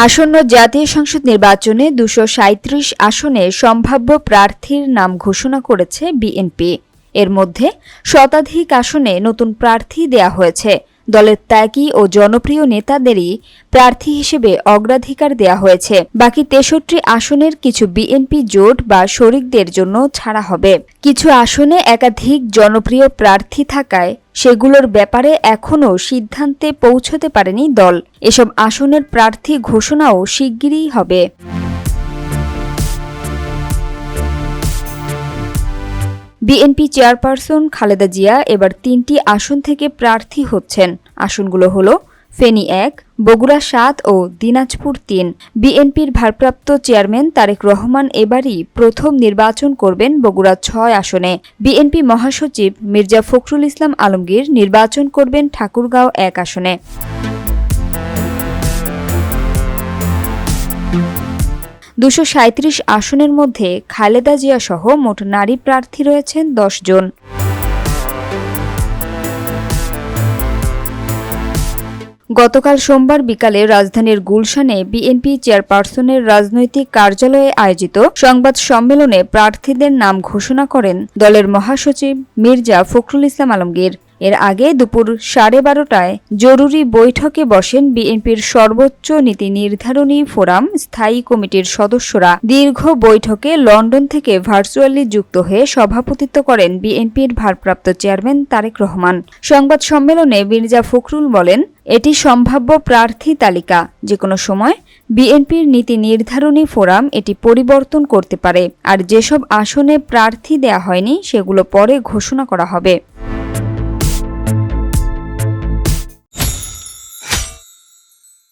আসন্ন জাতীয় সংসদ নির্বাচনে ২৩৭ আসনে সম্ভাব্য প্রার্থীর নাম ঘোষণা করেছে বিএনপি। এর মধ্যে শতাধিক আসনে নতুন প্রার্থী দেয়া হয়েছে। দলের ত্যাগী ও জনপ্রিয় নেতাদেরই প্রার্থী হিসেবে অগ্রাধিকার দেয়া হয়েছে। বাকি ৬৩ আসনের কিছু বিএনপি জোট বা শরিকদের জন্য ছাড়া হবে। কিছু আসনে একাধিক জনপ্রিয় প্রার্থী থাকায় সেগুলোর ব্যাপারে এখনও সিদ্ধান্তে পৌঁছতে পারেনি দল। এসব আসনের প্রার্থী ঘোষণাও শিগগিরই হবে। বিএনপি চেয়ারপারসন খালেদা জিয়া এবার ৩টি আসন থেকে প্রার্থী হচ্ছেন। আসনগুলো হলো ফেনী ১, বগুড়া ৭ ও দিনাজপুর ৩। বিএনপির ভারপ্রাপ্ত চেয়ারম্যান তারেক রহমান এবারই প্রথম নির্বাচন করবেন বগুড়া ৬ আসনে। বিএনপি মহাসচিব মির্জা ফখরুল ইসলাম আলমগীর নির্বাচন করবেন ঠাকুরগাঁও ১ আসনে। $237 আসনের মধ্যে খালেদা জিয়া সহ মোট নারী প্রার্থী রয়েছেন ১০ জন। গতকাল সোমবার বিকালে রাজধানীর গুলশানে বিএনপি চেয়ারপারসনের রাজনৈতিক কার্যালয়ে আয়োজিত সংবাদ সম্মেলনে প্রার্থীদের নাম ঘোষণা করেন দলের মহাসচিব মির্জা ফখরুল ইসলাম আলমগীর। এর আগে দুপুর 12:30টায় জরুরি বৈঠকে বসেন বিএনপির সর্বোচ্চ নীতি নির্ধারণী ফোরাম স্থায়ী কমিটির সদস্যরা। দীর্ঘ বৈঠকে লন্ডন থেকে ভার্চুয়ালি যুক্ত হয়ে সভাপতিত্ব করেন বিএনপির ভারপ্রাপ্ত চেয়ারম্যান তারেক রহমান। সংবাদ সম্মেলনে মির্জা ফখরুল বলেন, এটি সম্ভাব্য প্রার্থী তালিকা। যেকোনো সময় বিএনপির নীতি নির্ধারণী ফোরাম এটি পরিবর্তন করতে পারে। আর যেসব আসনে প্রার্থী দেয়া হয়নি সেগুলো পরে ঘোষণা করা হবে।